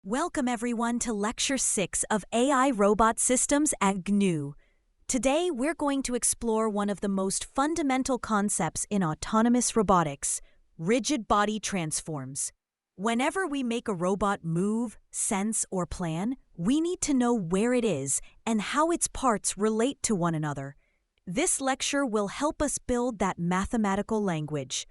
Welcome everyone to Lecture 6 of AI Robot Systems at GNU. Today we're going to explore one of the most fundamental concepts in autonomous robotics, rigid body transforms. Whenever we make a robot move, sense, or plan, we need to know where it is and how its parts relate to one another. This lecture will help us build that mathematical language.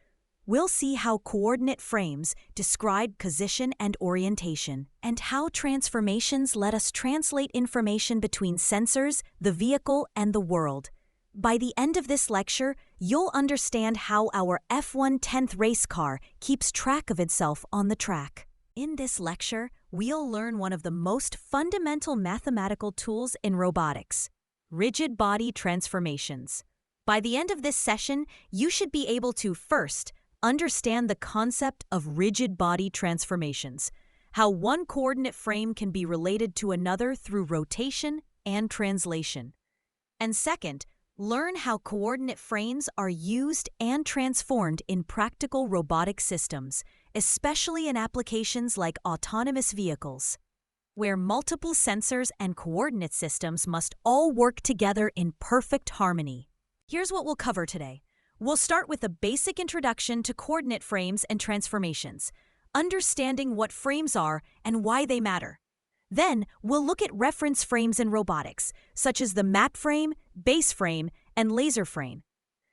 We'll see how coordinate frames describe position and orientation, and how transformations let us translate information between sensors, the vehicle, and the world. By the end of this lecture, you'll understand how our F1/10th race car keeps track of itself on the track. In this lecture, we'll learn one of the most fundamental mathematical tools in robotics: rigid body transformations. By the end of this session, you should be able to first understand the concept of rigid body transformations, how one coordinate frame can be related to another through rotation and translation. And second, learn how coordinate frames are used and transformed in practical robotic systems, especially in applications like autonomous vehicles, where multiple sensors and coordinate systems must all work together in perfect harmony. Here's what we'll cover today. We'll start with a basic introduction to coordinate frames and transformations, understanding what frames are and why they matter. Then, we'll look at reference frames in robotics, such as the mat frame, base frame, and laser frame.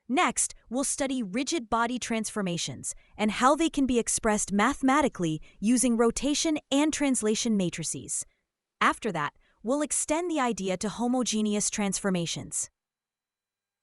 Next, we'll study rigid body transformations and how they can be expressed mathematically using rotation and translation matrices. After that, we'll extend the idea to homogeneous transformations,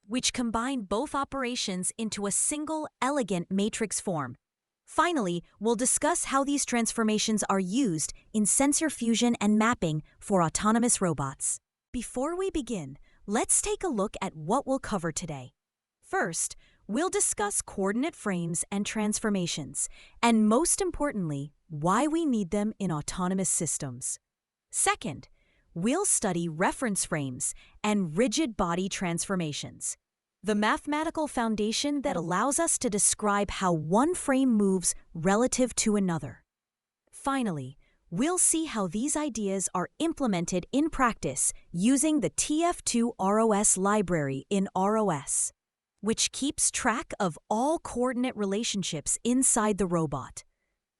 which combine both operations into a single, elegant matrix form. Finally, we'll discuss how these transformations are used in sensor fusion and mapping for autonomous robots. Before we begin, let's take a look at what we'll cover today. First, we'll discuss coordinate frames and transformations, and most importantly, why we need them in autonomous systems. Second, we'll study reference frames and rigid body transformations, the mathematical foundation that allows us to describe how one frame moves relative to another. Finally, we'll see how these ideas are implemented in practice using the TF2 ROS library in ROS, which keeps track of all coordinate relationships inside the robot.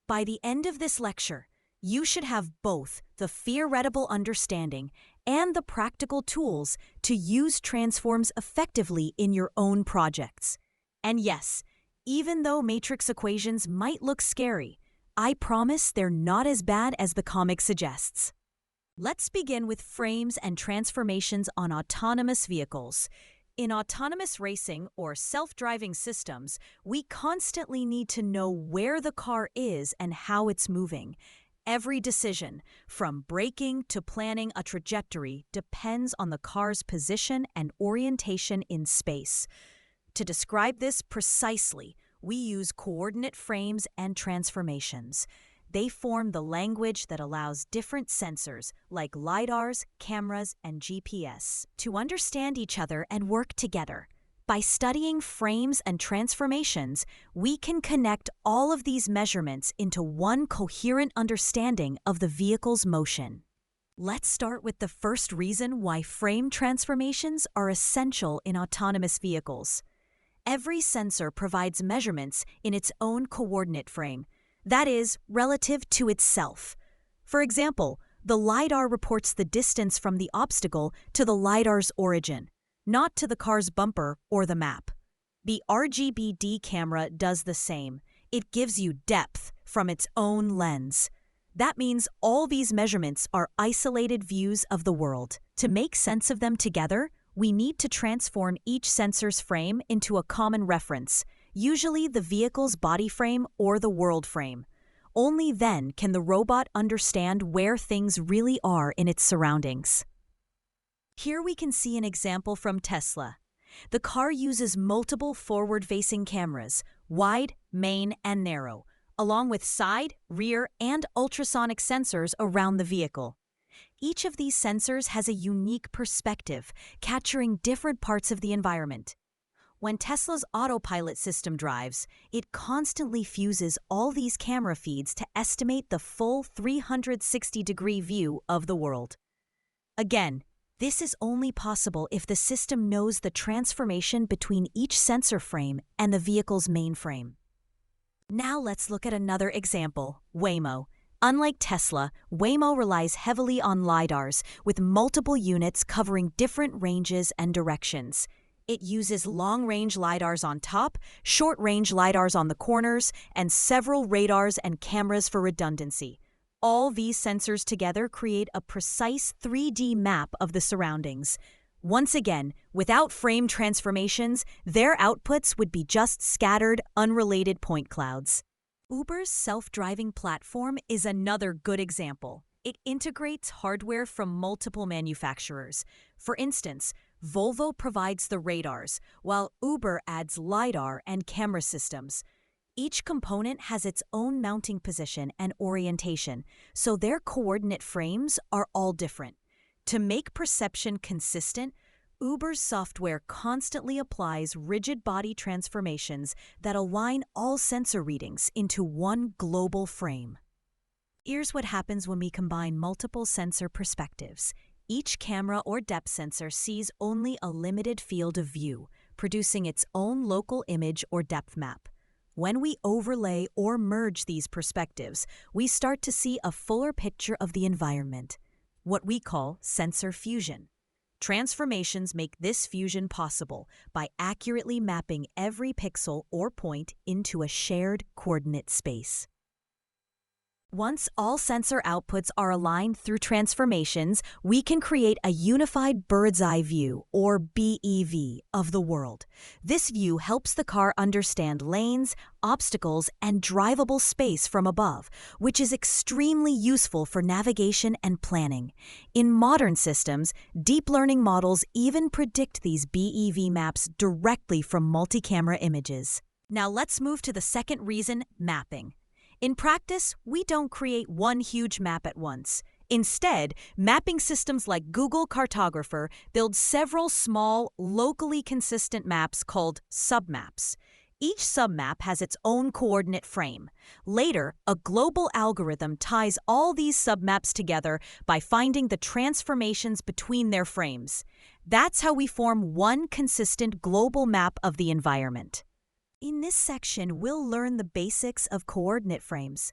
By the end of this lecture, you should have both the theoretical understanding and the practical tools to use transforms effectively in your own projects. And yes, even though matrix equations might look scary, I promise they're not as bad as the comic suggests. Let's begin with frames and transformations on autonomous vehicles. In autonomous racing or self-driving systems, we constantly need to know where the car is and how it's moving. Every decision, from braking to planning a trajectory, depends on the car's position and orientation in space. To describe this precisely, we use coordinate frames and transformations. They form the language that allows different sensors, like LiDARs, cameras, and GPS, to understand each other and work together. By studying frames and transformations, we can connect all of these measurements into one coherent understanding of the vehicle's motion. Let's start with the first reason why frame transformations are essential in autonomous vehicles. Every sensor provides measurements in its own coordinate frame, that is, relative to itself. For example, the LiDAR reports the distance from the obstacle to the LiDAR's origin, not to the car's bumper or the map. The RGBD camera does the same. It gives you depth from its own lens. That means all these measurements are isolated views of the world. To make sense of them together, we need to transform each sensor's frame into a common reference, usually the vehicle's body frame or the world frame. Only then can the robot understand where things really are in its surroundings. Here we can see an example from Tesla. The car uses multiple forward-facing cameras, wide, main, and narrow, along with side, rear, and ultrasonic sensors around the vehicle. Each of these sensors has a unique perspective, capturing different parts of the environment. When Tesla's autopilot system drives, it constantly fuses all these camera feeds to estimate the full 360-degree view of the world. Again, this is only possible if the system knows the transformation between each sensor frame and the vehicle's main frame. Now let's look at another example, Waymo. Unlike Tesla, Waymo relies heavily on LiDARs, with multiple units covering different ranges and directions. It uses long-range LiDARs on top, short-range LiDARs on the corners, and several radars and cameras for redundancy. All these sensors together create a precise 3D map of the surroundings. Once again, without frame transformations, their outputs would be just scattered, unrelated point clouds. Uber's self-driving platform is another good example. It integrates hardware from multiple manufacturers. For instance, Volvo provides the radars, while Uber adds LiDAR and camera systems. Each component has its own mounting position and orientation, so their coordinate frames are all different. To make perception consistent, Uber's software constantly applies rigid body transformations that align all sensor readings into one global frame. Here's what happens when we combine multiple sensor perspectives. Each camera or depth sensor sees only a limited field of view, producing its own local image or depth map. When we overlay or merge these perspectives, we start to see a fuller picture of the environment, what we call sensor fusion. Transformations make this fusion possible by accurately mapping every pixel or point into a shared coordinate space. Once all sensor outputs are aligned through transformations, we can create a unified bird's-eye view, or BEV, of the world. This view helps the car understand lanes, obstacles, and drivable space from above, which is extremely useful for navigation and planning. In modern systems, deep learning models even predict these BEV maps directly from multi-camera images. Now let's move to the second reason, mapping. In practice, we don't create one huge map at once. Instead, mapping systems like Google Cartographer build several small, locally consistent maps called submaps. Each submap has its own coordinate frame. Later, a global algorithm ties all these submaps together by finding the transformations between their frames. That's how we form one consistent global map of the environment. In this section, we'll learn the basics of coordinate frames.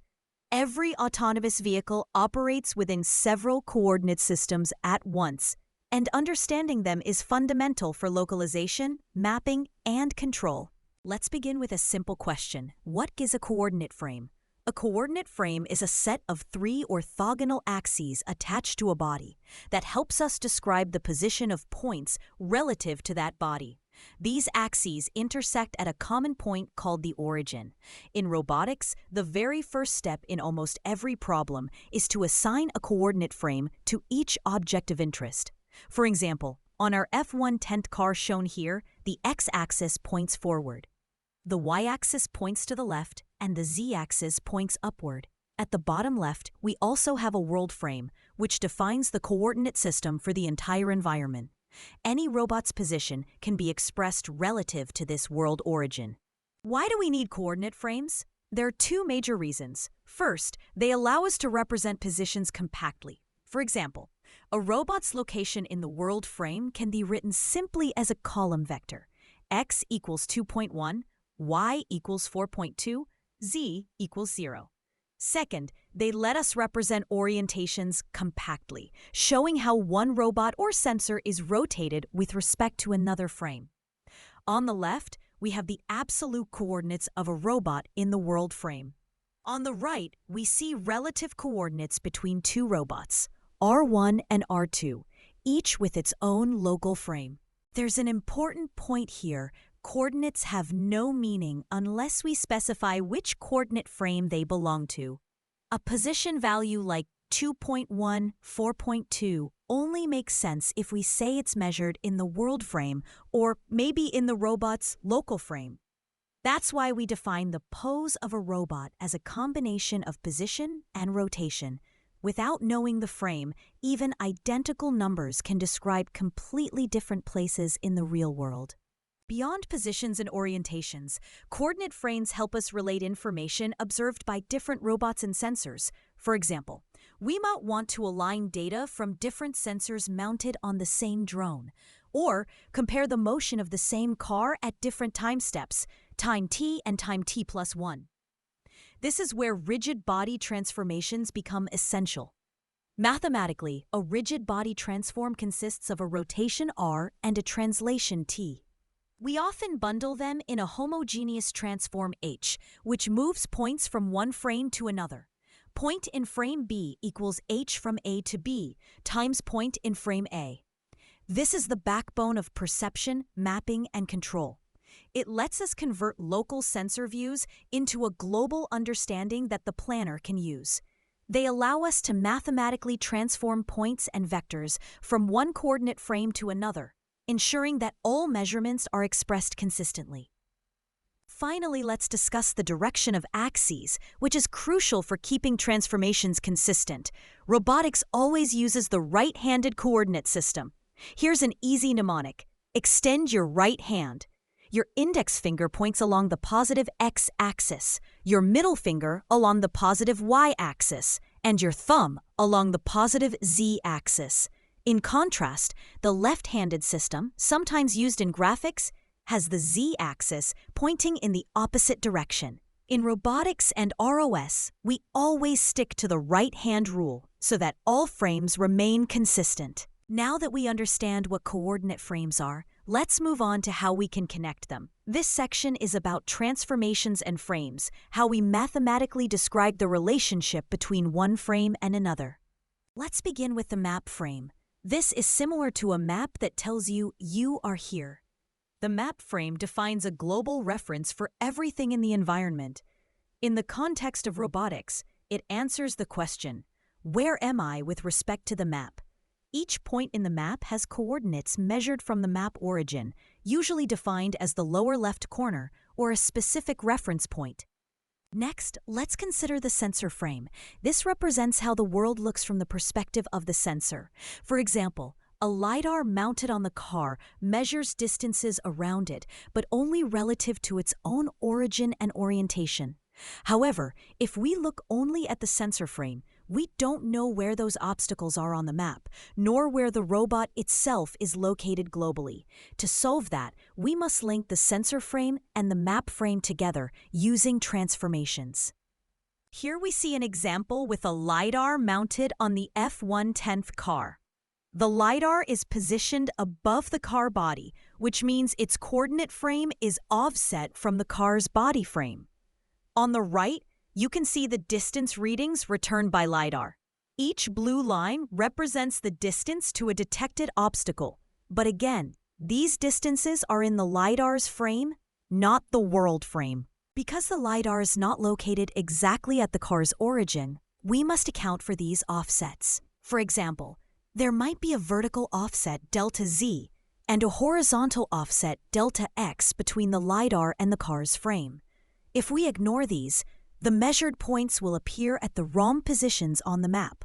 Every autonomous vehicle operates within several coordinate systems at once, and understanding them is fundamental for localization, mapping, and control. Let's begin with a simple question. What is a coordinate frame? A coordinate frame is a set of three orthogonal axes attached to a body that helps us describe the position of points relative to that body. These axes intersect at a common point called the origin. In robotics, the very first step in almost every problem is to assign a coordinate frame to each object of interest. For example, on our F-110 car shown here, the x-axis points forward. The y-axis points to the left, and the z-axis points upward. At the bottom left, we also have a world frame, which defines the coordinate system for the entire environment. Any robot's position can be expressed relative to this world origin. Why do we need coordinate frames? There are two major reasons. First, they allow us to represent positions compactly. For example, a robot's location in the world frame can be written simply as a column vector. X equals 2.1, Y equals 4.2, Z equals 0. Second, they let us represent orientations compactly, showing how one robot or sensor is rotated with respect to another frame. On the left, we have the absolute coordinates of a robot in the world frame. On the right, we see relative coordinates between two robots, R1 and R2, each with its own local frame. There's an important point here. Coordinates have no meaning unless we specify which coordinate frame they belong to. A position value like 2.1, 4.2 only makes sense if we say it's measured in the world frame or maybe in the robot's local frame. That's why we define the pose of a robot as a combination of position and rotation. Without knowing the frame, even identical numbers can describe completely different places in the real world. Beyond positions and orientations, coordinate frames help us relate information observed by different robots and sensors. For example, we might want to align data from different sensors mounted on the same drone, or compare the motion of the same car at different time steps, time t and time t plus 1. This is where rigid body transformations become essential. Mathematically, a rigid body transform consists of a rotation r and a translation t. We often bundle them in a homogeneous transform H, which moves points from one frame to another. Point in frame B equals H from A to B times point in frame A. This is the backbone of perception, mapping, and control. It lets us convert local sensor views into a global understanding that the planner can use. They allow us to mathematically transform points and vectors from one coordinate frame to another, ensuring that all measurements are expressed consistently. Finally, let's discuss the direction of axes, which is crucial for keeping transformations consistent. Robotics always uses the right-handed coordinate system. Here's an easy mnemonic. Extend your right hand. Your index finger points along the positive x-axis, your middle finger along the positive y-axis, and your thumb along the positive z-axis. In contrast, the left-handed system, sometimes used in graphics, has the z-axis pointing in the opposite direction. In robotics and ROS, we always stick to the right-hand rule so that all frames remain consistent. Now that we understand what coordinate frames are, let's move on to how we can connect them. This section is about transformations and frames, how we mathematically describe the relationship between one frame and another. Let's begin with the map frame. This is similar to a map that tells you are here. The map frame defines a global reference for everything in the environment. In the context of robotics, it answers the question, where am I with respect to the map? Each point in the map has coordinates measured from the map origin, usually defined as the lower left corner or a specific reference point. Next, let's consider the sensor frame. This represents how the world looks from the perspective of the sensor. For example, a LiDAR mounted on the car measures distances around it, but only relative to its own origin and orientation. However, if we look only at the sensor frame, we don't know where those obstacles are on the map, nor where the robot itself is located globally. To solve that, we must link the sensor frame and the map frame together using transformations. Here we see an example with a LiDAR mounted on the F-110 car. The LiDAR is positioned above the car body, which means its coordinate frame is offset from the car's body frame. On the right, you can see the distance readings returned by LiDAR. Each blue line represents the distance to a detected obstacle. But again, these distances are in the LiDAR's frame, not the world frame. Because the LiDAR is not located exactly at the car's origin, we must account for these offsets. For example, there might be a vertical offset delta z and a horizontal offset delta x between the LiDAR and the car's frame. If we ignore these, the measured points will appear at the wrong positions on the map.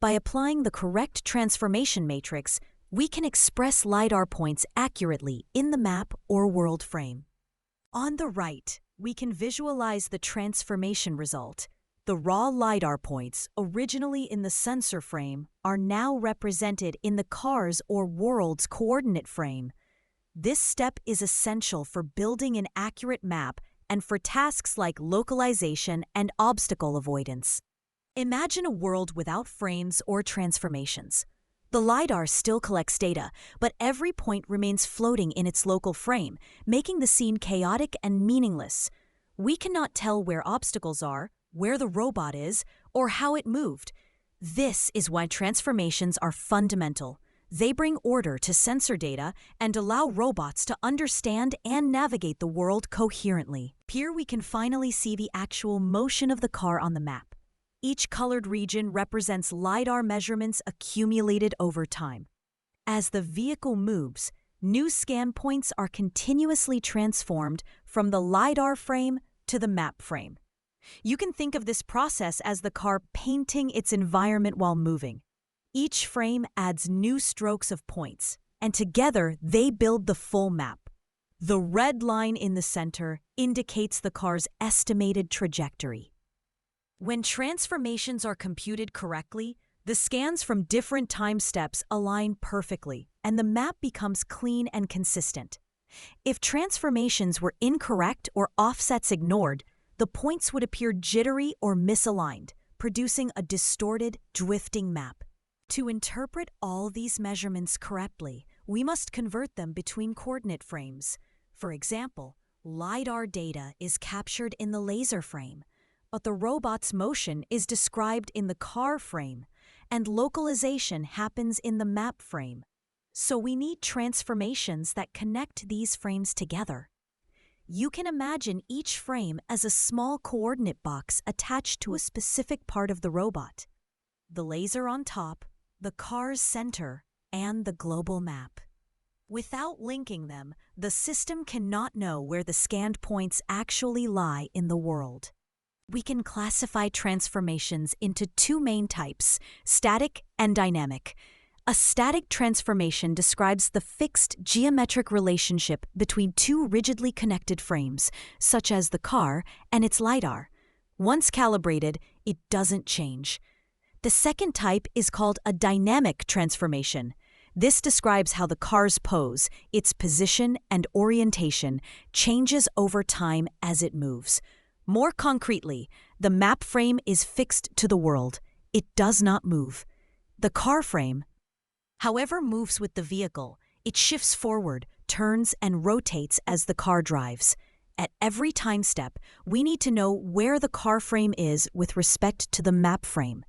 By applying the correct transformation matrix, we can express LiDAR points accurately in the map or world frame. On the right, we can visualize the transformation result. The raw LiDAR points, originally in the sensor frame, are now represented in the car's or world's coordinate frame. This step is essential for building an accurate map and for tasks like localization and obstacle avoidance. Imagine a world without frames or transformations. The LiDAR still collects data, but every point remains floating in its local frame, making the scene chaotic and meaningless. We cannot tell where obstacles are, where the robot is, or how it moved. This is why transformations are fundamental. They bring order to sensor data and allow robots to understand and navigate the world coherently. Here we can finally see the actual motion of the car on the map. Each colored region represents LiDAR measurements accumulated over time. As the vehicle moves, new scan points are continuously transformed from the LiDAR frame to the map frame. You can think of this process as the car painting its environment while moving. Each frame adds new strokes of points, and together they build the full map. The red line in the center indicates the car's estimated trajectory. When transformations are computed correctly, the scans from different time steps align perfectly, and the map becomes clean and consistent. If transformations were incorrect or offsets ignored, the points would appear jittery or misaligned, producing a distorted, drifting map. To interpret all these measurements correctly, we must convert them between coordinate frames. For example, LiDAR data is captured in the laser frame, but the robot's motion is described in the car frame, and localization happens in the map frame. So we need transformations that connect these frames together. You can imagine each frame as a small coordinate box attached to a specific part of the robot. The laser on top, the car's center, and the global map. Without linking them, the system cannot know where the scanned points actually lie in the world. We can classify transformations into two main types, static and dynamic. A static transformation describes the fixed geometric relationship between two rigidly connected frames, such as the car and its LiDAR. Once calibrated, it doesn't change. The second type is called a dynamic transformation. This describes how the car's pose, its position and orientation, changes over time as it moves. More concretely, the map frame is fixed to the world. It does not move. The car frame, however, moves with the vehicle. It shifts forward, turns, and rotates as the car drives. At every time step, we need to know where the car frame is with respect to the map frame.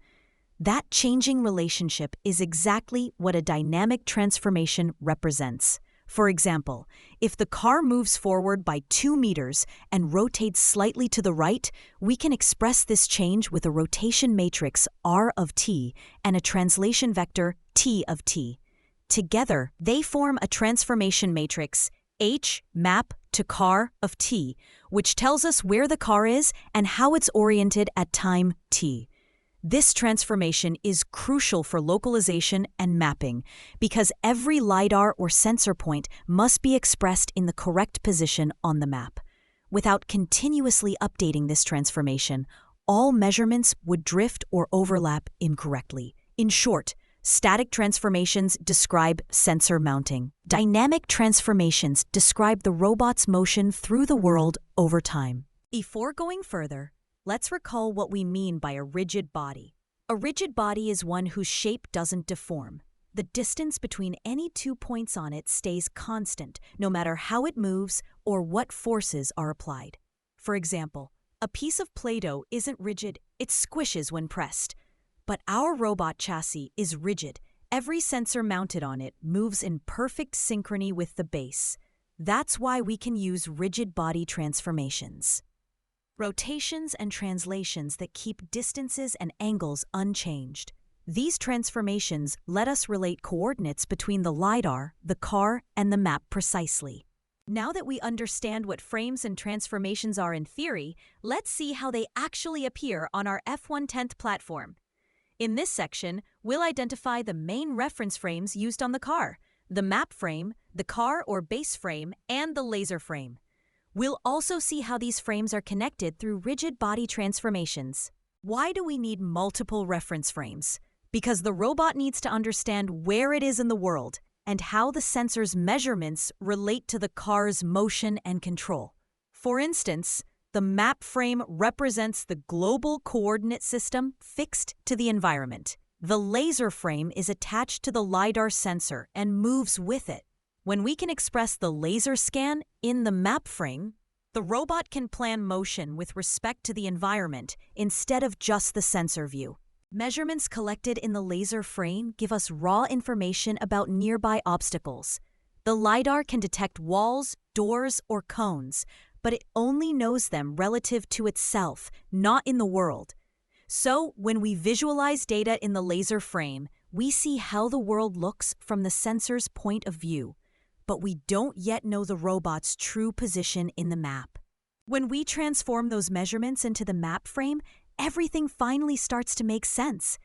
That changing relationship is exactly what a dynamic transformation represents. For example, if the car moves forward by 2 meters and rotates slightly to the right, we can express this change with a rotation matrix R of t and a translation vector t of t. Together, they form a transformation matrix H map to car of t, which tells us where the car is and how it's oriented at time t. This transformation is crucial for localization and mapping because every LiDAR or sensor point must be expressed in the correct position on the map. Without continuously updating this transformation, all measurements would drift or overlap incorrectly. In short, static transformations describe sensor mounting. Dynamic transformations describe the robot's motion through the world over time. Before going further, let's recall what we mean by a rigid body. A rigid body is one whose shape doesn't deform. The distance between any 2 points on it stays constant, no matter how it moves or what forces are applied. For example, a piece of Play-Doh isn't rigid, it squishes when pressed. But our robot chassis is rigid. Every sensor mounted on it moves in perfect synchrony with the base. That's why we can use rigid body transformations. Rotations and translations that keep distances and angles unchanged. These transformations let us relate coordinates between the LiDAR, the car, and the map precisely. Now that we understand what frames and transformations are in theory, let's see how they actually appear on our F110 platform. In this section, we'll identify the main reference frames used on the car, the map frame, the car or base frame, and the laser frame. We'll also see how these frames are connected through rigid body transformations. Why do we need multiple reference frames? Because the robot needs to understand where it is in the world and how the sensor's measurements relate to the car's motion and control. For instance, the map frame represents the global coordinate system fixed to the environment. The laser frame is attached to the LiDAR sensor and moves with it. When we can express the laser scan in the map frame, the robot can plan motion with respect to the environment instead of just the sensor view. Measurements collected in the laser frame give us raw information about nearby obstacles. The LiDAR can detect walls, doors, or cones, but it only knows them relative to itself, not in the world. So, when we visualize data in the laser frame, we see how the world looks from the sensor's point of view. But we don't yet know the robot's true position in the map. When we transform those measurements into the map frame, everything finally starts to make sense.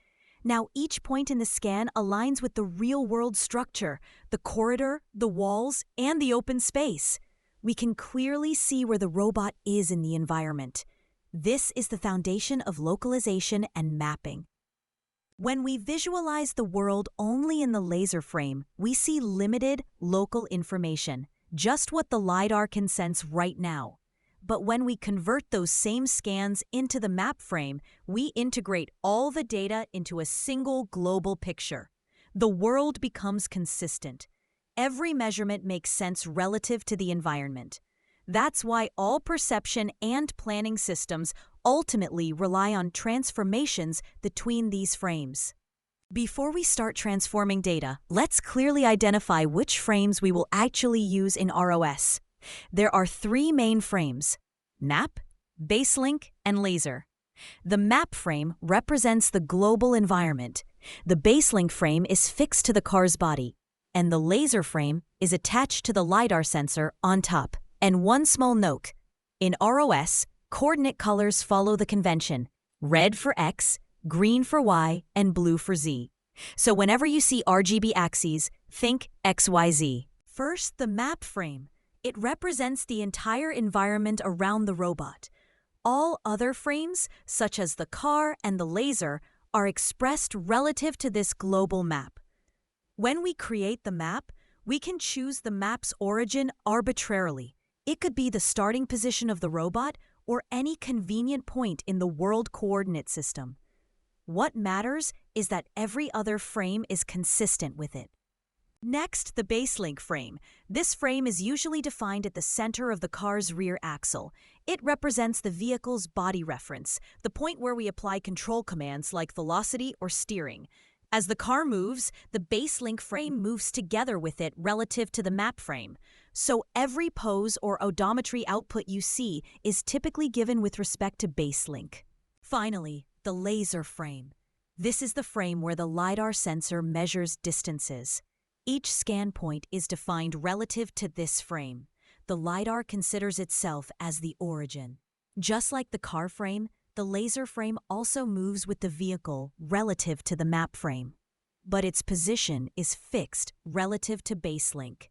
Now each point in the scan aligns with the real-world structure, the corridor, the walls, and the open space. We can clearly see where the robot is in the environment. This is the foundation of localization and mapping. When we visualize the world only in the laser frame, we see limited, local information, just what the LiDAR can sense right now. But when we convert those same scans into the map frame, we integrate all the data into a single global picture. The world becomes consistent. Every measurement makes sense relative to the environment. That's why all perception and planning systems ultimately rely on transformations between these frames. Before we start transforming data, let's clearly identify which frames we will actually use in ROS. There are three main frames: map, baselink, and laser. The map frame represents the global environment. The baselink frame is fixed to the car's body, and the laser frame is attached to the LiDAR sensor on top. And one small note: in ROS, coordinate colors follow the convention: red for X, green for Y, and blue for Z. So whenever you see RGB axes, think XYZ. First, the map frame. It represents the entire environment around the robot. All other frames, such as the car and the laser, are expressed relative to this global map. When we create the map, we can choose the map's origin arbitrarily. It could be the starting position of the robot or any convenient point in the world coordinate system. What matters is that every other frame is consistent with it. Next, the baselink frame. This frame is usually defined at the center of the car's rear axle. It represents the vehicle's body reference, the point where we apply control commands like velocity or steering. As the car moves, the baselink frame moves together with it relative to the map frame. So every pose or odometry output you see is typically given with respect to baselink. Finally, the laser frame. This is the frame where the LiDAR sensor measures distances. Each scan point is defined relative to this frame. The LiDAR considers itself as the origin. Just like the car frame, the laser frame also moves with the vehicle relative to the map frame. But its position is fixed relative to baselink.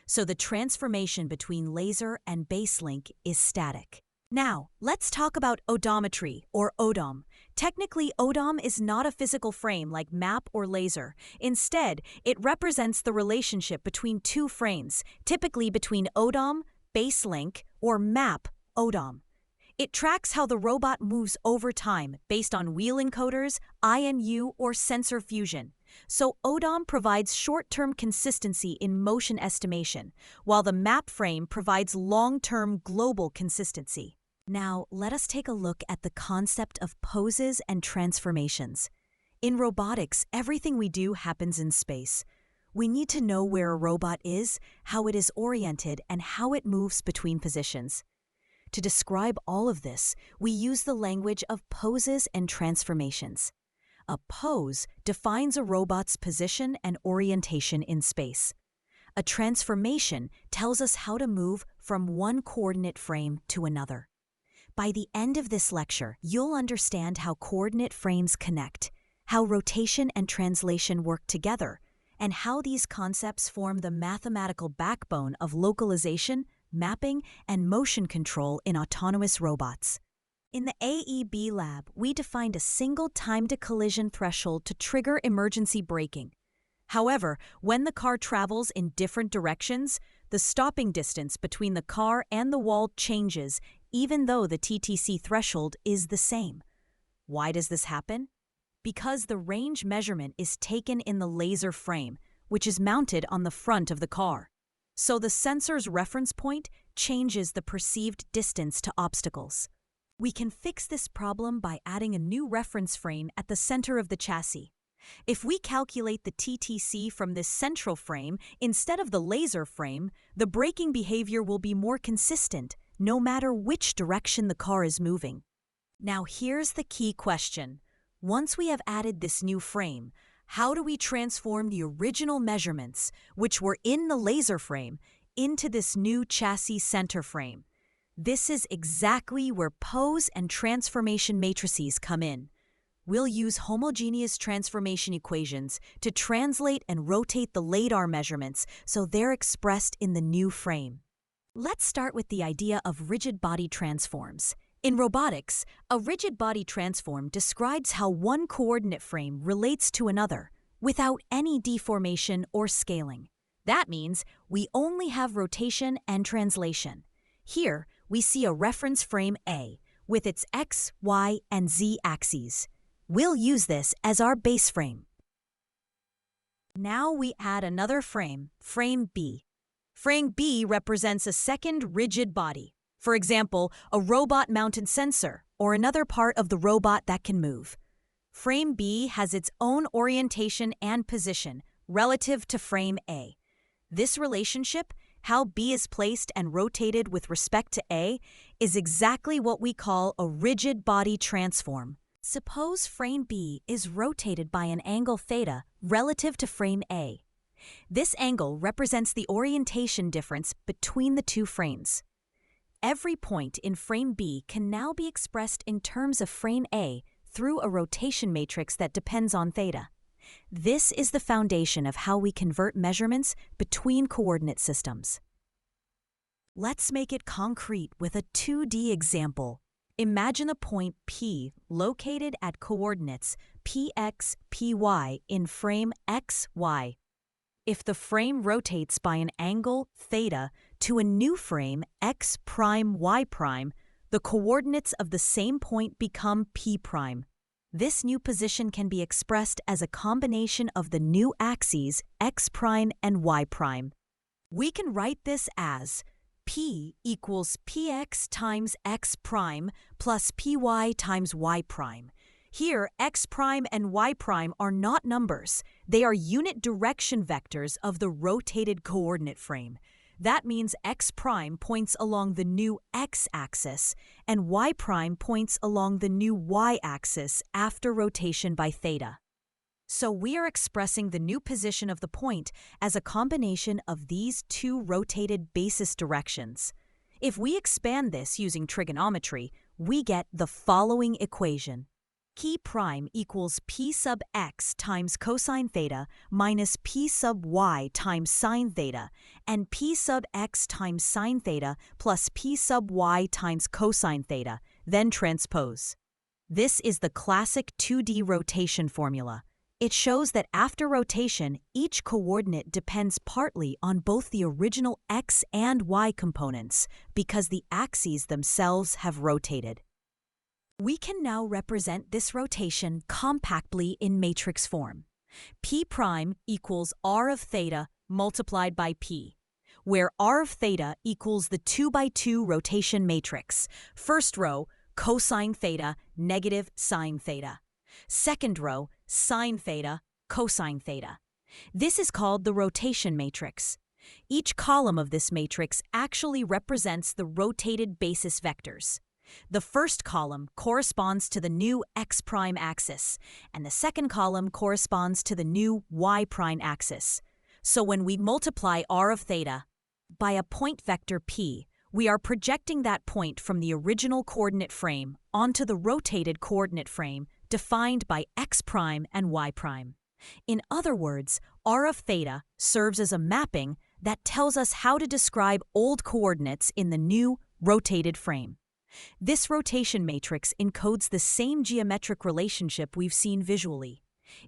So the transformation between laser and baselink is static. Now, let's talk about odometry, or ODOM. Technically, ODOM is not a physical frame like map or laser. Instead, it represents the relationship between two frames, typically between ODOM, baselink, or map, ODOM. It tracks how the robot moves over time based on wheel encoders, IMU, or sensor fusion. So ODOM provides short-term consistency in motion estimation, while the map frame provides long-term global consistency. Now, let us take a look at the concept of poses and transformations. In robotics, everything we do happens in space. We need to know where a robot is, how it is oriented, and how it moves between positions. To describe all of this, we use the language of poses and transformations. A pose defines a robot's position and orientation in space. A transformation tells us how to move from one coordinate frame to another. By the end of this lecture, you'll understand how coordinate frames connect, how rotation and translation work together, and how these concepts form the mathematical backbone of localization, mapping, and motion control in autonomous robots. In the AEB lab, we defined a single time-to-collision threshold to trigger emergency braking. However, when the car travels in different directions, the stopping distance between the car and the wall changes, even though the TTC threshold is the same. Why does this happen? Because the range measurement is taken in the laser frame, which is mounted on the front of the car. So the sensor's reference point changes the perceived distance to obstacles. We can fix this problem by adding a new reference frame at the center of the chassis. If we calculate the TTC from this central frame instead of the laser frame, the braking behavior will be more consistent, no matter which direction the car is moving. Now here's the key question. Once we have added this new frame, how do we transform the original measurements, which were in the laser frame, into this new chassis center frame? This is exactly where pose and transformation matrices come in. We'll use homogeneous transformation equations to translate and rotate the LiDAR measurements so they're expressed in the new frame. Let's start with the idea of rigid body transforms. In robotics, a rigid body transform describes how one coordinate frame relates to another without any deformation or scaling. That means we only have rotation and translation. Here, we see a reference frame A with its X, Y, and Z axes. We'll use this as our base frame. Now we add another frame, frame B. Frame B represents a second rigid body. For example, a robot-mounted sensor or another part of the robot that can move. Frame B has its own orientation and position relative to frame A. This relationship, how B is placed and rotated with respect to A, is exactly what we call a rigid body transform. Suppose frame B is rotated by an angle theta relative to frame A. This angle represents the orientation difference between the two frames. Every point in frame B can now be expressed in terms of frame A through a rotation matrix that depends on theta. This is the foundation of how we convert measurements between coordinate systems. Let's make it concrete with a 2D example. Imagine a point P located at coordinates px, py in frame xy. If the frame rotates by an angle theta to a new frame x prime y prime, the coordinates of the same point become p prime. This new position can be expressed as a combination of the new axes x prime and y prime. We can write this as P equals px times x prime plus py times y prime. Here, x prime and y prime are not numbers. They are unit direction vectors of the rotated coordinate frame. That means x prime points along the new x-axis and y prime points along the new y-axis after rotation by theta. So we are expressing the new position of the point as a combination of these two rotated basis directions. If we expand this using trigonometry, we get the following equation. P prime equals p sub x times cosine theta minus p sub y times sine theta, and p sub x times sine theta plus p sub y times cosine theta, then transpose. This is the classic 2D rotation formula. It shows that after rotation, each coordinate depends partly on both the original x and y components because the axes themselves have rotated. We can now represent this rotation compactly in matrix form. P prime equals r of theta multiplied by p, where r of theta equals the 2x2 rotation matrix. First row, cosine theta, negative sine theta. Second row, sine theta, cosine theta. This is called the rotation matrix. Each column of this matrix actually represents the rotated basis vectors. The first column corresponds to the new x prime axis, and the second column corresponds to the new y prime axis. So when we multiply r of theta by a point vector p, we are projecting that point from the original coordinate frame onto the rotated coordinate frame defined by x prime and y prime. In other words, r of theta serves as a mapping that tells us how to describe old coordinates in the new rotated frame. This rotation matrix encodes the same geometric relationship we've seen visually.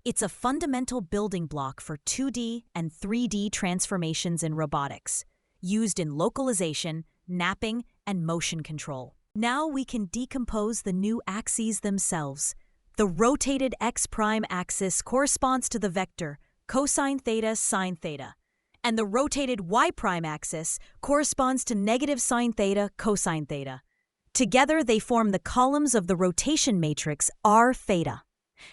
It's a fundamental building block for 2D and 3D transformations in robotics, used in localization, mapping, and motion control. Now we can decompose the new axes themselves. The rotated x prime axis corresponds to the vector cosine theta sine theta, and the rotated y prime axis corresponds to negative sine theta cosine theta. Together they form the columns of the rotation matrix r theta.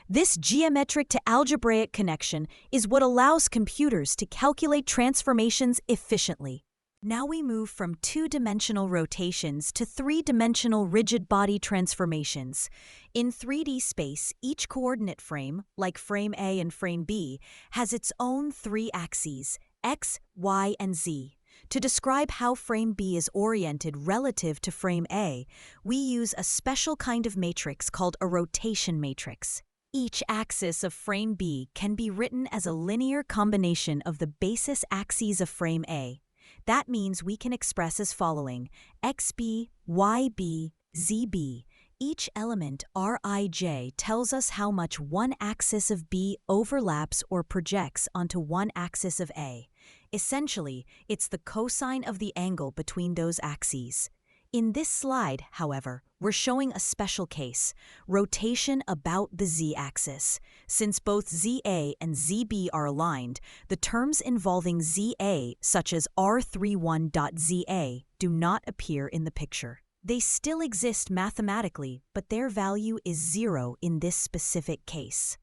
This geometric to algebraic connection is what allows computers to calculate transformations efficiently. Now we move from two-dimensional rotations to three-dimensional rigid body transformations. In 3D space, each coordinate frame, like frame A and frame B, has its own three axes, x, y, and z. To describe how frame B is oriented relative to frame A, we use a special kind of matrix called a rotation matrix. Each axis of frame B can be written as a linear combination of the basis axes of frame A. That means we can express as following: xb, yb, zb. Each element Rij tells us how much one axis of B overlaps or projects onto one axis of A. Essentially, it's the cosine of the angle between those axes. In this slide, however, we're showing a special case: rotation about the z-axis. Since both ZA and ZB are aligned, the terms involving ZA, such as R31.ZA, do not appear in the picture. They still exist mathematically, but their value is 0 in this specific case.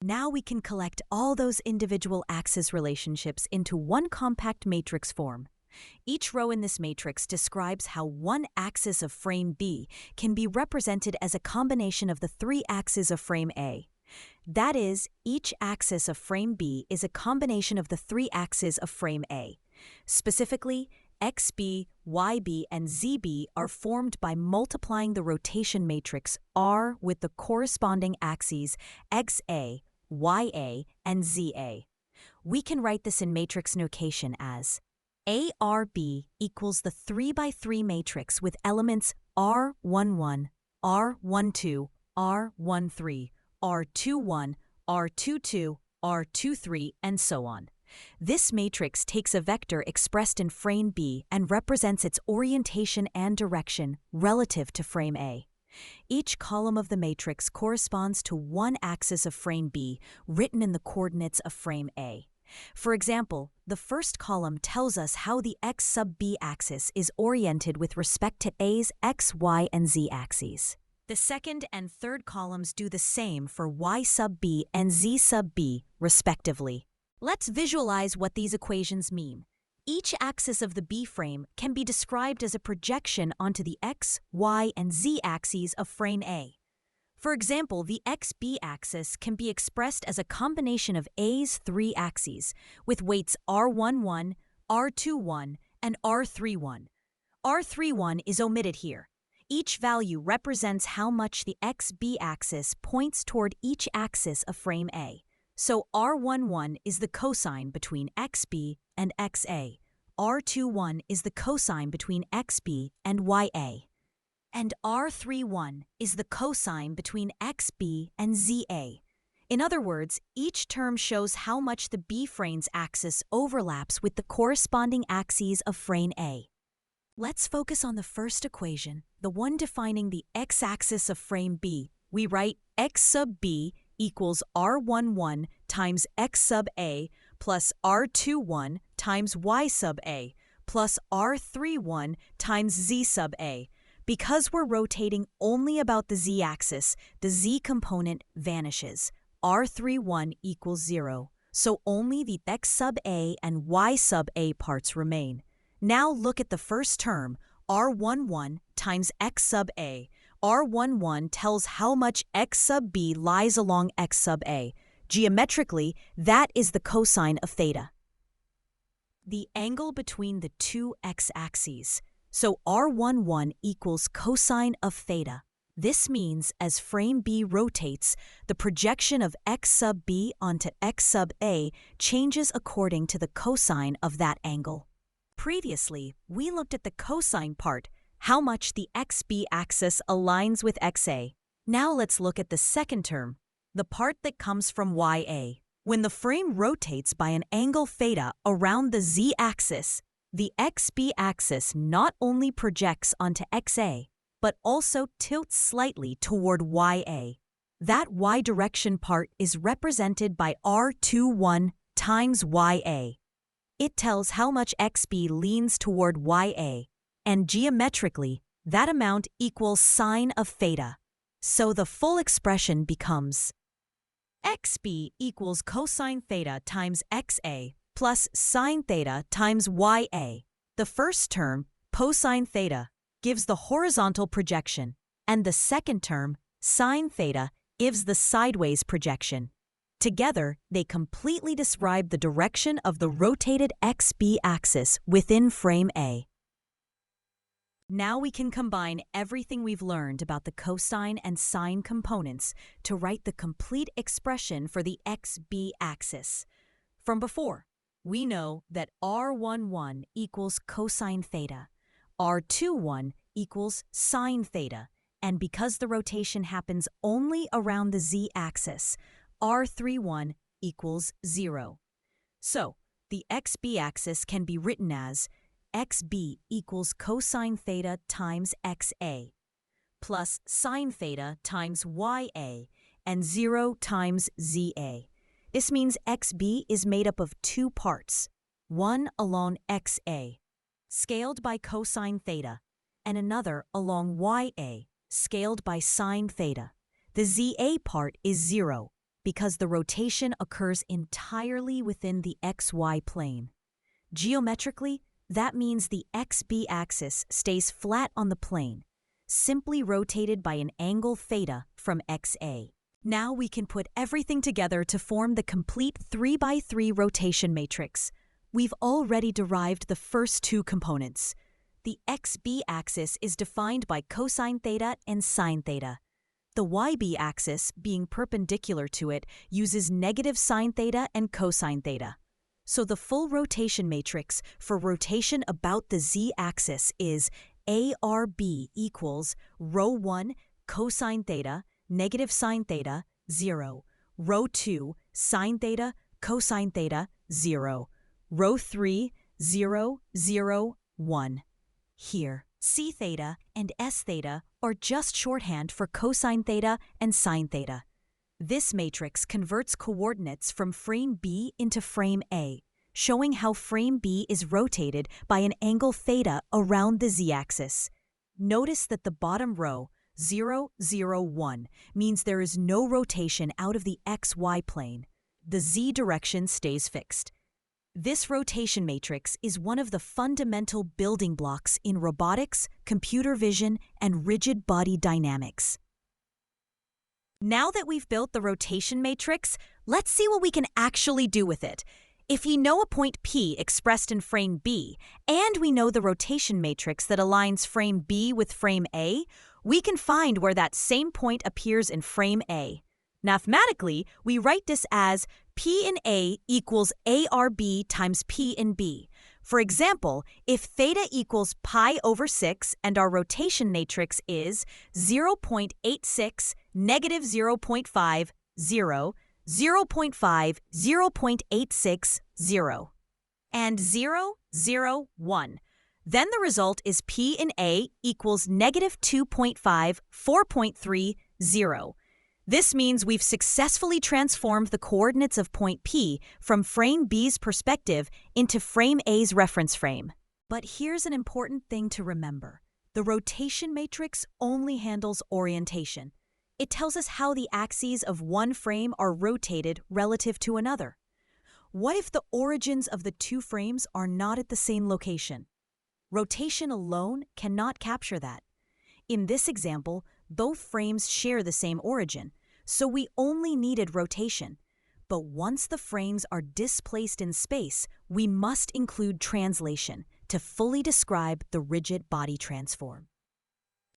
Now we can collect all those individual axis relationships into one compact matrix form. Each row in this matrix describes how one axis of frame B can be represented as a combination of the three axes of frame A. That is, each axis of frame B is a combination of the three axes of frame A. Specifically, XB, YB, and ZB are formed by multiplying the rotation matrix R with the corresponding axes XA, YA, and ZA. We can write this in matrix notation as ARB equals the 3x3 matrix with elements R11, R12, R13, R21, R22, R23, and so on. This matrix takes a vector expressed in frame B and represents its orientation and direction relative to frame A. Each column of the matrix corresponds to one axis of frame B written in the coordinates of frame A. For example, the first column tells us how the x sub b axis is oriented with respect to A's x, y, and z axes. The second and third columns do the same for y sub b and z sub b, respectively. Let's visualize what these equations mean. Each axis of the B frame can be described as a projection onto the x, y, and z axes of frame A. For example, the xb axis can be expressed as a combination of A's three axes, with weights R11, R21, and R31. R31 is omitted here. Each value represents how much the xb axis points toward each axis of frame A. So R11 is the cosine between XB and XA. R21 is the cosine between XB and YA. And R31 is the cosine between XB and ZA. In other words, each term shows how much the B frame's axis overlaps with the corresponding axes of frame A. Let's focus on the first equation, the one defining the x-axis of frame B. We write x sub B equals R11 times x sub A plus R21 times y sub A plus R31 times z sub A. Because we're rotating only about the z-axis, the z component vanishes. R31 equals 0, so only the x sub A and y sub A parts remain. Now look at the first term, R11 times x sub A. R11 tells how much x sub B lies along x sub A. Geometrically, that is the cosine of theta, the angle between the two x-axes. So R11 equals cosine of theta. This means as frame B rotates, the projection of x sub B onto x sub A changes according to the cosine of that angle. Previously, we looked at the cosine part, how much the xb axis aligns with xa. Now let's look at the second term, the part that comes from ya. When the frame rotates by an angle theta around the z-axis, the xb axis not only projects onto xa, but also tilts slightly toward ya. That y direction part is represented by R21 times ya. It tells how much xb leans toward ya, and geometrically, that amount equals sine of theta. So the full expression becomes xb equals cosine theta times xa plus sine theta times ya. The first term, cosine theta, gives the horizontal projection, and the second term, sine theta, gives the sideways projection. Together, they completely describe the direction of the rotated XB axis within frame A. Now we can combine everything we've learned about the cosine and sine components to write the complete expression for the XB axis. From before, we know that R11 equals cosine theta, R21 equals sine theta, and because the rotation happens only around the z-axis, R31 equals 0. So, the XB axis can be written as XB equals cosine theta times XA, plus sine theta times YA, and 0 times ZA. This means XB is made up of two parts, one along XA, scaled by cosine theta, and another along YA, scaled by sine theta. The ZA part is 0, because the rotation occurs entirely within the XY plane. Geometrically, that means the XB axis stays flat on the plane, simply rotated by an angle theta from XA. Now we can put everything together to form the complete 3x3 rotation matrix. We've already derived the first two components. The XB axis is defined by cosine theta and sine theta. The YB axis, being perpendicular to it, uses negative sine theta and cosine theta. So the full rotation matrix for rotation about the z-axis is ARB equals rho 1 cosine theta, negative sine theta, 0, rho 2 sine theta, cosine theta, 0, rho 3, 0, 0, 1. Here, C theta and S theta are just shorthand for cosine theta and sine theta. This matrix converts coordinates from frame B into frame A, showing how frame B is rotated by an angle theta around the z-axis. Notice that the bottom row, 0, 0, 1, means there is no rotation out of the XY plane. The z direction stays fixed. This rotation matrix is one of the fundamental building blocks in robotics, computer vision, and rigid body dynamics. Now that we've built the rotation matrix, let's see what we can actually do with it. If we know a point P expressed in frame B, and we know the rotation matrix that aligns frame B with frame A, we can find where that same point appears in frame A. Mathematically, we write this as P in A equals ARB times P in B. For example, if theta equals pi over 6 and our rotation matrix is 0.86, negative 0.5, 0, 0.5, 0.86, 0, and 0, 0, 1, then the result is P in A equals negative 2.5, 4.3, 0. This means we've successfully transformed the coordinates of point P from frame B's perspective into frame A's reference frame. But here's an important thing to remember. The rotation matrix only handles orientation. It tells us how the axes of one frame are rotated relative to another. What if the origins of the two frames are not at the same location? Rotation alone cannot capture that. In this example, both frames share the same origin, so we only needed rotation. But once the frames are displaced in space, we must include translation to fully describe the rigid body transform.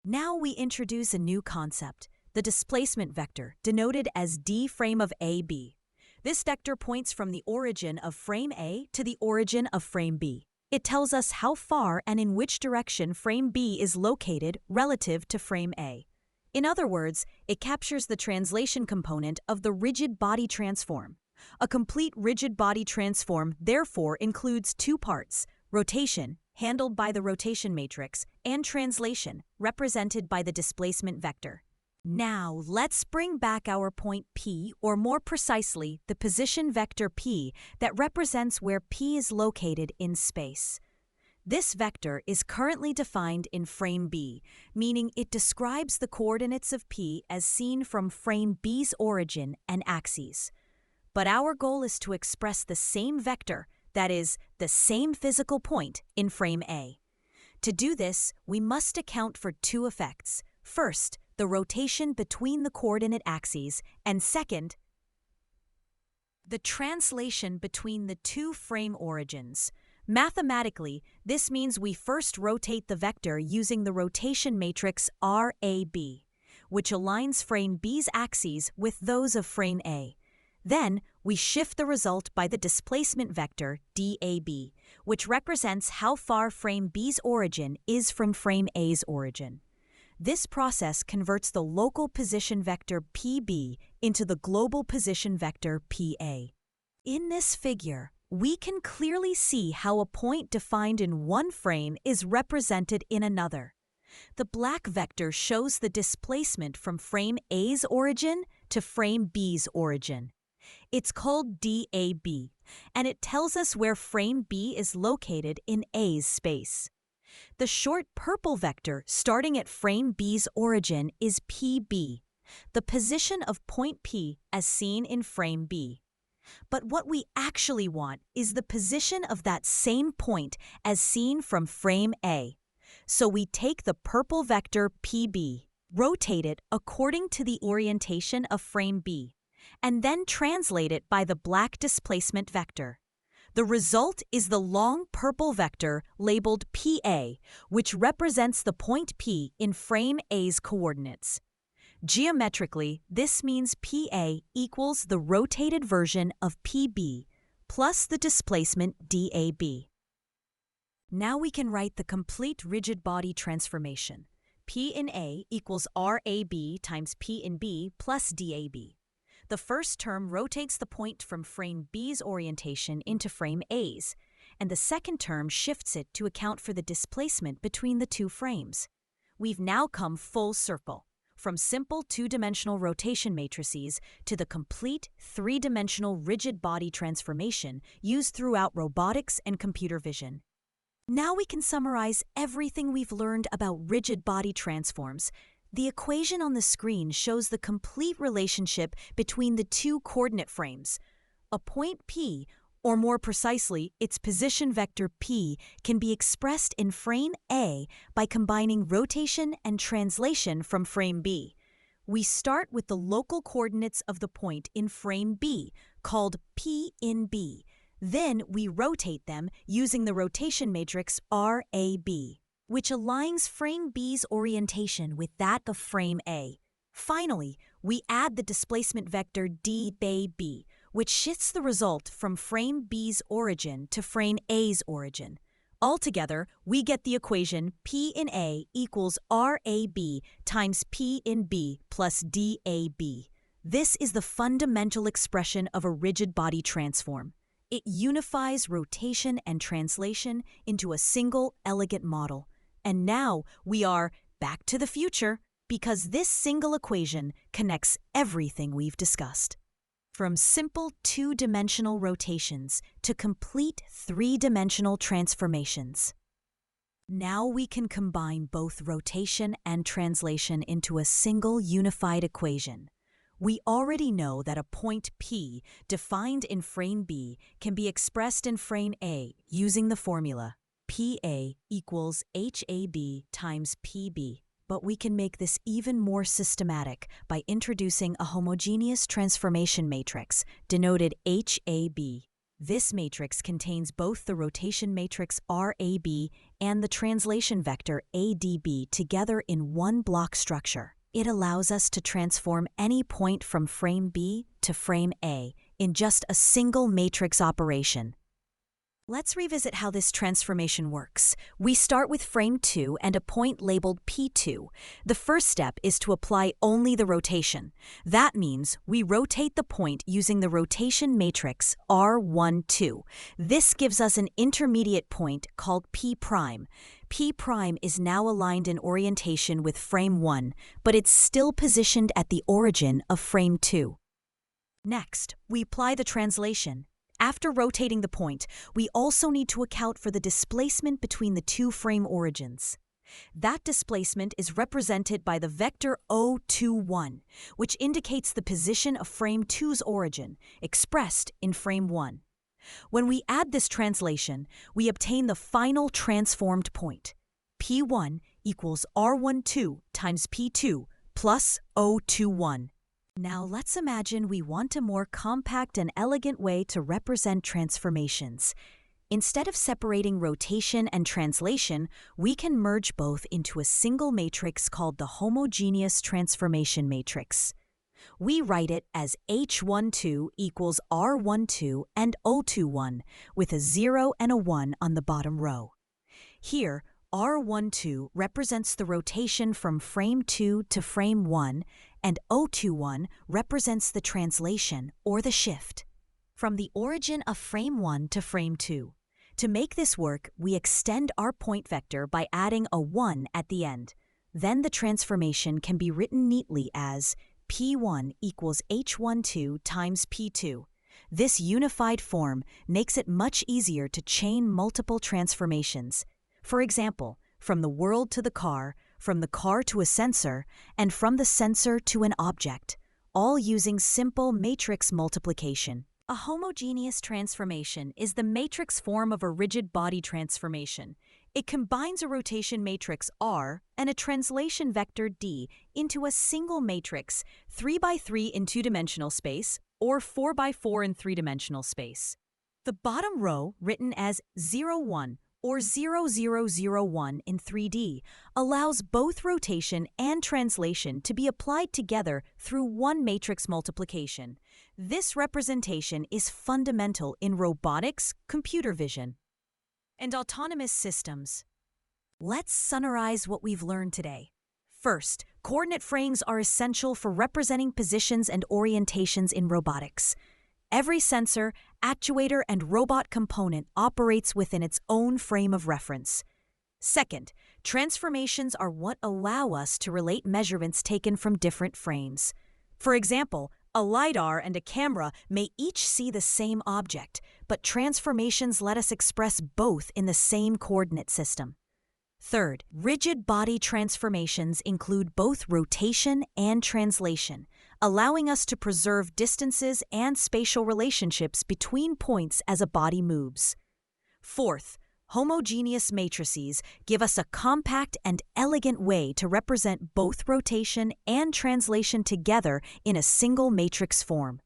Now we introduce a new concept, the displacement vector, denoted as d frame of AB. This vector points from the origin of frame A to the origin of frame B. It tells us how far and in which direction frame B is located relative to frame A. In other words, it captures the translation component of the rigid body transform. A complete rigid body transform therefore includes two parts: rotation, handled by the rotation matrix, and translation, represented by the displacement vector. Now, let's bring back our point P, or more precisely, the position vector P that represents where P is located in space. This vector is currently defined in frame B, meaning it describes the coordinates of P as seen from frame B's origin and axes. But our goal is to express the same vector, that is, the same physical point, in frame A. To do this, we must account for two effects. First, the rotation between the coordinate axes, and second, the translation between the two frame origins. Mathematically, this means we first rotate the vector using the rotation matrix RAB, which aligns frame B's axes with those of frame A. Then, we shift the result by the displacement vector DAB, which represents how far frame B's origin is from frame A's origin. This process converts the local position vector PB into the global position vector PA. In this figure, we can clearly see how a point defined in one frame is represented in another. The black vector shows the displacement from frame A's origin to frame B's origin. It's called DAB, and it tells us where frame B is located in A's space. The short purple vector starting at frame B's origin is PB, the position of point P as seen in frame B. But what we actually want is the position of that same point as seen from frame A. So we take the purple vector PB, rotate it according to the orientation of frame B, and then translate it by the black displacement vector. The result is the long purple vector labeled PA, which represents the point P in frame A's coordinates. Geometrically, this means PA equals the rotated version of PB plus the displacement DAB. Now we can write the complete rigid body transformation. P in A equals RAB times P in B plus DAB. The first term rotates the point from frame B's orientation into frame A's, and the second term shifts it to account for the displacement between the two frames. We've now come full circle, from simple two-dimensional rotation matrices to the complete three-dimensional rigid body transformation used throughout robotics and computer vision. Now we can summarize everything we've learned about rigid body transforms. The equation on the screen shows the complete relationship between the two coordinate frames. A point P, or more precisely, its position vector P, can be expressed in frame A by combining rotation and translation from frame B. We start with the local coordinates of the point in frame B, called P in B. Then we rotate them using the rotation matrix RAB, which aligns frame B's orientation with that of frame A. Finally, we add the displacement vector DAB, which shifts the result from frame B's origin to frame A's origin. Altogether, we get the equation P in A equals RAB times P in B plus DAB. This is the fundamental expression of a rigid body transform. It unifies rotation and translation into a single, elegant model. And now we are back to the future because this single equation connects everything we've discussed. From simple two-dimensional rotations to complete three-dimensional transformations. Now we can combine both rotation and translation into a single unified equation. We already know that a point P defined in frame B can be expressed in frame A using the formula PA equals HAB times PB. But we can make this even more systematic by introducing a homogeneous transformation matrix, denoted HAB. This matrix contains both the rotation matrix RAB and the translation vector ADB together in one block structure. It allows us to transform any point from frame B to frame A in just a single matrix operation. Let's revisit how this transformation works. We start with frame 2 and a point labeled P2. The first step is to apply only the rotation. That means we rotate the point using the rotation matrix R12. This gives us an intermediate point called P'. P' is now aligned in orientation with frame 1, but it's still positioned at the origin of frame 2. Next, we apply the translation. After rotating the point, we also need to account for the displacement between the two frame origins. That displacement is represented by the vector O21, which indicates the position of frame 2's origin, expressed in frame 1. When we add this translation, we obtain the final transformed point. P1 equals R12 times P2 plus O21. Now let's imagine we want a more compact and elegant way to represent transformations. Instead of separating rotation and translation, we can merge both into a single matrix called the homogeneous transformation matrix. We write it as H12 equals R12 and O21, with a 0 and a 1 on the bottom row. Here, R12 represents the rotation from frame 2 to frame 1, and O21 represents the translation, or the shift, from the origin of frame 1 to frame 2. To make this work, we extend our point vector by adding a 1 at the end. Then the transformation can be written neatly as P1 equals H12 times P2. This unified form makes it much easier to chain multiple transformations. For example, from the world to the car, from the car to a sensor, and from the sensor to an object, all using simple matrix multiplication. A homogeneous transformation is the matrix form of a rigid body transformation. It combines a rotation matrix R and a translation vector D into a single matrix, 3x3 in two-dimensional space or 4x4 in three-dimensional space. The bottom row, written as 01 or 0001 in 3D, allows both rotation and translation to be applied together through one matrix multiplication. This representation is fundamental in robotics, computer vision, and autonomous systems. Let's summarize what we've learned today. First, coordinate frames are essential for representing positions and orientations in robotics. Every sensor, actuator, and robot component operates within its own frame of reference. Second, transformations are what allow us to relate measurements taken from different frames. For example, a LiDAR and a camera may each see the same object, but transformations let us express both in the same coordinate system. Third, rigid body transformations include both rotation and translation, allowing us to preserve distances and spatial relationships between points as a body moves. Fourth, homogeneous matrices give us a compact and elegant way to represent both rotation and translation together in a single matrix form.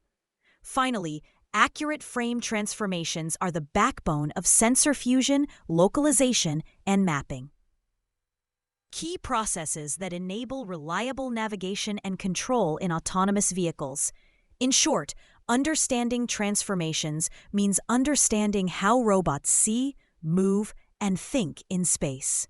Finally, accurate frame transformations are the backbone of sensor fusion, localization, and mapping. Key processes that enable reliable navigation and control in autonomous vehicles. In short, understanding transformations means understanding how robots see, move, and think in space.